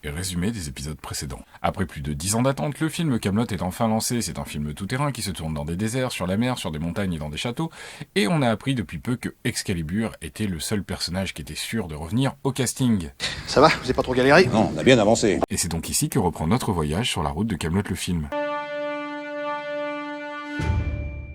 et résumé des épisodes précédents. Après plus de 10 ans d'attente, le film Kaamelott est enfin lancé. C'est un film tout-terrain qui se tourne dans des déserts, sur la mer, sur des montagnes et dans des châteaux, et on a appris depuis peu que Excalibur était le seul personnage qui était sûr de revenir au casting. Ça va, vous avez pas trop galéré? Non, on a bien avancé. Et c'est donc ici que reprend notre voyage sur la route de Kaamelott le film.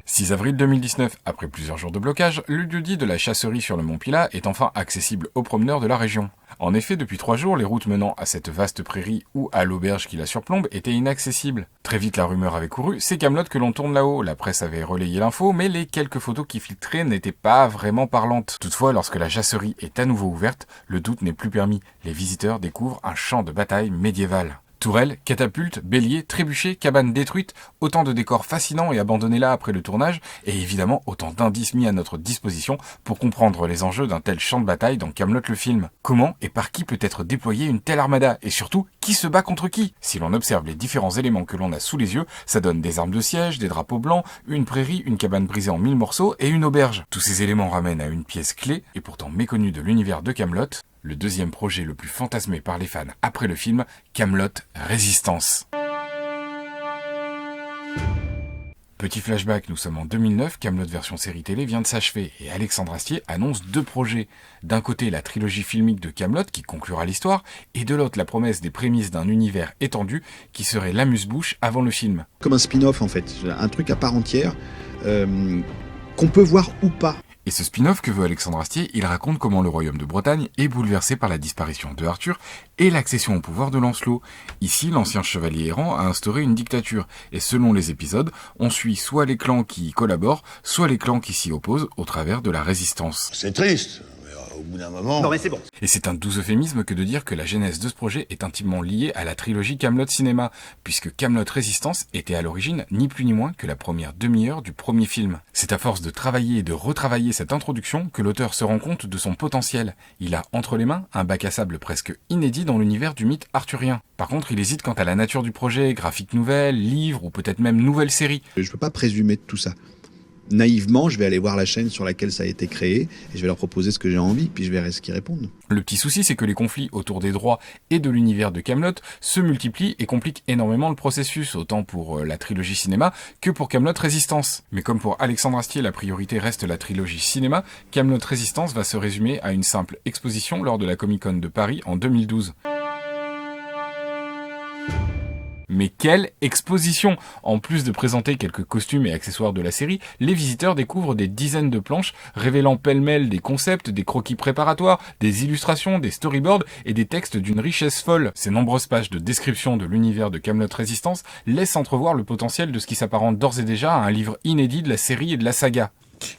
6 avril 2019, après plusieurs jours de blocage, le lieu-dit de la chasserie sur le mont Pilat est enfin accessible aux promeneurs de la région. En effet, depuis 3 jours, les routes menant à cette vaste prairie ou à l'auberge qui la surplombe étaient inaccessibles. Très vite, la rumeur avait couru, c'est Kaamelott que l'on tourne là-haut. La presse avait relayé l'info, mais les quelques photos qui filtraient n'étaient pas vraiment parlantes. Toutefois, lorsque la chasserie est à nouveau ouverte, le doute n'est plus permis. Les visiteurs découvrent un champ de bataille médiéval. Tourelles, catapultes, béliers, trébuchets, cabanes détruites, autant de décors fascinants et abandonnés là après le tournage, et évidemment autant d'indices mis à notre disposition pour comprendre les enjeux d'un tel champ de bataille dans Kaamelott le film. Comment et par qui peut être déployée une telle armada, et surtout, qui se bat contre qui? Si l'on observe les différents éléments que l'on a sous les yeux, ça donne des armes de siège, des drapeaux blancs, une prairie, une cabane brisée en 1000 morceaux et une auberge. Tous ces éléments ramènent à une pièce clé, et pourtant méconnue de l'univers de Kaamelott, le deuxième projet le plus fantasmé par les fans après le film, Kaamelott Résistance. Petit flashback, nous sommes en 2009, Kaamelott version série télé vient de s'achever et Alexandre Astier annonce 2 projets. D'un côté, la trilogie filmique de Kaamelott qui conclura l'histoire, et de l'autre, la promesse des prémices d'un univers étendu qui serait l'amuse-bouche avant le film. Comme un spin-off en fait, un truc à part entière qu'on peut voir ou pas. Et ce spin-off que veut Alexandre Astier, il raconte comment le royaume de Bretagne est bouleversé par la disparition de Arthur et l'accession au pouvoir de Lancelot. Ici, l'ancien chevalier errant a instauré une dictature, et selon les épisodes, on suit soit les clans qui y collaborent, soit les clans qui s'y opposent au travers de la résistance. C'est triste, mais au bout d'un moment... Non mais c'est bon. Et c'est un doux euphémisme que de dire que la genèse de ce projet est intimement liée à la trilogie Kaamelott Cinéma, puisque Kaamelott Résistance était à l'origine ni plus ni moins que la première demi-heure du premier film. C'est à force de travailler et de retravailler cette introduction que l'auteur se rend compte de son potentiel. Il a entre les mains un bac à sable presque inédit dans l'univers du mythe arthurien. Par contre, il hésite quant à la nature du projet, graphique nouvelle, livre ou peut-être même nouvelle série. Je peux pas présumer de tout ça. Naïvement, je vais aller voir la chaîne sur laquelle ça a été créé et je vais leur proposer ce que j'ai envie, puis je verrai ce qu'ils répondent. Le petit souci, c'est que les conflits autour des droits et de l'univers de Kaamelott se multiplient et compliquent énormément le processus, autant pour la trilogie cinéma que pour Kaamelott Résistance. Mais comme pour Alexandre Astier, la priorité reste la trilogie cinéma, Kaamelott Résistance va se résumer à une simple exposition lors de la Comic-Con de Paris en 2012. Mais quelle exposition! En plus de présenter quelques costumes et accessoires de la série, les visiteurs découvrent des dizaines de planches révélant pêle-mêle des concepts, des croquis préparatoires, des illustrations, des storyboards et des textes d'une richesse folle. Ces nombreuses pages de description de l'univers de Kaamelott Résistance laissent entrevoir le potentiel de ce qui s'apparente d'ores et déjà à un livre inédit de la série et de la saga.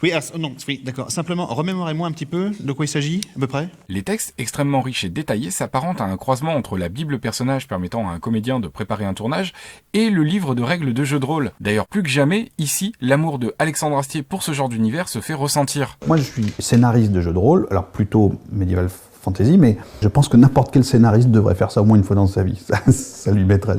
Oui, alors, non, oui, d'accord. Simplement, remémorez-moi un petit peu de quoi il s'agit, à peu près. Les textes extrêmement riches et détaillés s'apparentent à un croisement entre la Bible personnage permettant à un comédien de préparer un tournage et le livre de règles de jeu de rôle. D'ailleurs, plus que jamais, ici, l'amour de Alexandre Astier pour ce genre d'univers se fait ressentir. Moi, je suis scénariste de jeux de rôle, alors plutôt médiéval fantasy, mais je pense que n'importe quel scénariste devrait faire ça au moins une fois dans sa vie. Ça lui mettrait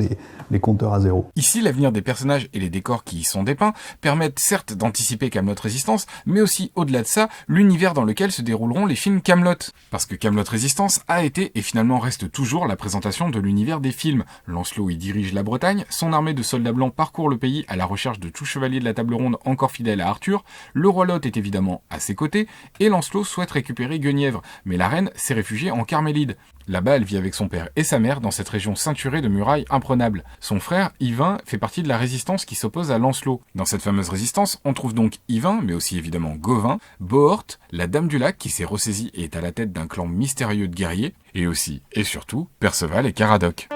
les compteurs à zéro. Ici, l'avenir des personnages et les décors qui y sont dépeints permettent certes d'anticiper Kaamelott Résistance, mais aussi, au-delà de ça, l'univers dans lequel se dérouleront les films Kaamelott. Parce que Kaamelott Résistance a été et finalement reste toujours la présentation de l'univers des films. Lancelot y dirige la Bretagne, son armée de soldats blancs parcourt le pays à la recherche de tout chevalier de la table ronde encore fidèle à Arthur, le roi Lot est évidemment à ses côtés, et Lancelot souhaite récupérer Guenièvre, mais la reine s'est réfugiée en Carmélide. Là-bas, elle vit avec son père et sa mère dans cette région ceinturée de murailles imprenables. Son frère, Yvain, fait partie de la résistance qui s'oppose à Lancelot. Dans cette fameuse résistance, on trouve donc Yvain, mais aussi évidemment Gauvin, Bohort, la Dame du Lac qui s'est ressaisie et est à la tête d'un clan mystérieux de guerriers, et aussi, et surtout, Perceval et Caradoc.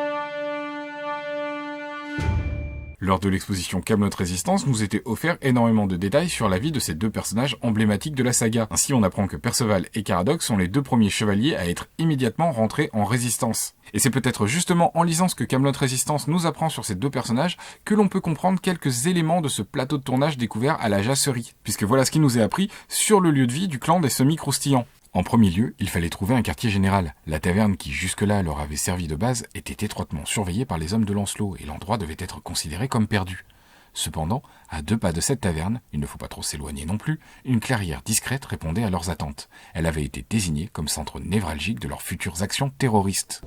Lors de l'exposition Kaamelott Résistance, nous était offert énormément de détails sur la vie de ces 2 personnages emblématiques de la saga. Ainsi, on apprend que Perceval et Caradoc sont les 2 premiers chevaliers à être immédiatement rentrés en résistance. Et c'est peut-être justement en lisant ce que Kaamelott Résistance nous apprend sur ces 2 personnages que l'on peut comprendre quelques éléments de ce plateau de tournage découvert à la Jasserie. Puisque voilà ce qui nous est appris sur le lieu de vie du clan des semi-croustillants. En premier lieu, il fallait trouver un quartier général. La taverne qui jusque-là leur avait servi de base était étroitement surveillée par les hommes de Lancelot et l'endroit devait être considéré comme perdu. Cependant, à 2 pas de cette taverne, il ne faut pas trop s'éloigner non plus, une clairière discrète répondait à leurs attentes. Elle avait été désignée comme centre névralgique de leurs futures actions terroristes.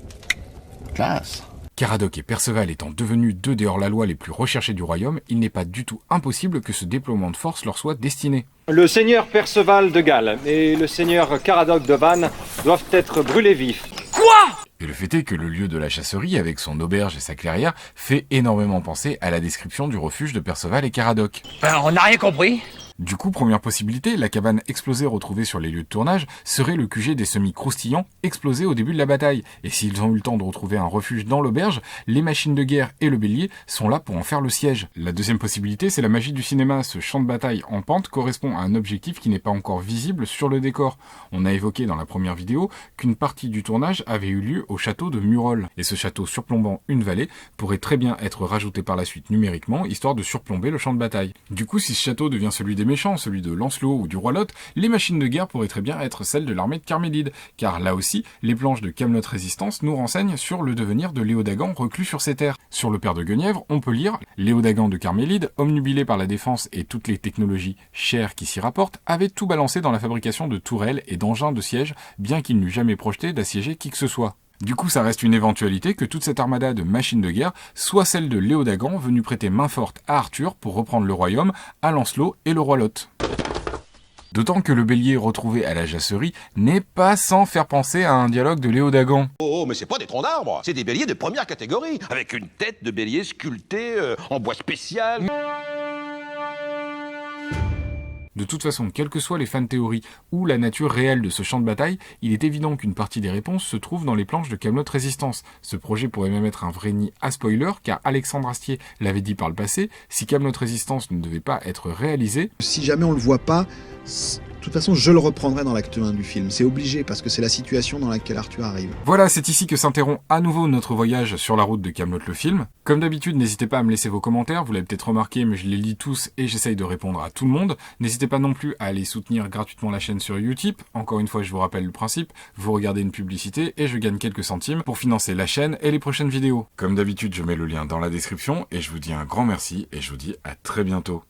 Classe. Caradoc et Perceval étant devenus deux des hors-la-loi les plus recherchés du royaume, il n'est pas du tout impossible que ce déploiement de force leur soit destiné. Le seigneur Perceval de Galles et le seigneur Caradoc de Vannes doivent être brûlés vifs. Et le fait est que le lieu de la chasserie, avec son auberge et sa clairière, fait énormément penser à la description du refuge de Perceval et Caradoc. On n'a rien compris. Du coup, première possibilité, la cabane explosée retrouvée sur les lieux de tournage serait le QG des semis-croustillants explosés au début de la bataille. Et s'ils ont eu le temps de retrouver un refuge dans l'auberge, les machines de guerre et le bélier sont là pour en faire le siège. La deuxième possibilité, c'est la magie du cinéma. Ce champ de bataille en pente correspond à un objectif qui n'est pas encore visible sur le décor. On a évoqué dans la première vidéo qu'une partie du tournage avait eu lieu au château de Murol. Et ce château surplombant une vallée pourrait très bien être rajouté par la suite numériquement, histoire de surplomber le champ de bataille. Du coup, si ce château devient celui des méchants, celui de Lancelot ou du roi Lot, les machines de guerre pourraient très bien être celles de l'armée de Carmélide, car là aussi, les planches de Camelot Résistance nous renseignent sur le devenir de Léodagan reclus sur ces terres. Sur le père de Guenièvre, on peut lire « Léodagan de Carmélide, omnubilé par la défense et toutes les technologies chères qui s'y rapportent, avait tout balancé dans la fabrication de tourelles et d'engins de siège, bien qu'il n'eût jamais projeté d'assiéger qui que ce soit. » Du coup, ça reste une éventualité que toute cette armada de machines de guerre soit celle de Léodagan venu prêter main forte à Arthur pour reprendre le royaume, à Lancelot et le roi Lot. D'autant que le bélier retrouvé à la jasserie n'est pas sans faire penser à un dialogue de Léodagan. Oh, mais c'est pas des troncs d'arbres, c'est des béliers de première catégorie, avec une tête de bélier sculptée en bois spécial. De toute façon, quelles que soient les fan théories ou la nature réelle de ce champ de bataille, il est évident qu'une partie des réponses se trouve dans les planches de Camelot Résistance. Ce projet pourrait même être un vrai nid à spoiler, car Alexandre Astier l'avait dit par le passé, si Camelot Résistance ne devait pas être réalisé... Si jamais on le voit pas, de toute façon, je le reprendrai dans l'acte 1 du film. C'est obligé, parce que c'est la situation dans laquelle Arthur arrive. Voilà, c'est ici que s'interrompt à nouveau notre voyage sur la route de Camelot le film. Comme d'habitude, n'hésitez pas à me laisser vos commentaires, vous l'avez peut-être remarqué, mais je les lis tous et j'essaye de répondre à tout le monde. N'hésitez pas non plus à aller soutenir gratuitement la chaîne sur Utip. Encore une fois, je vous rappelle le principe, vous regardez une publicité et je gagne quelques centimes pour financer la chaîne et les prochaines vidéos. Comme d'habitude, je mets le lien dans la description et je vous dis un grand merci et je vous dis à très bientôt.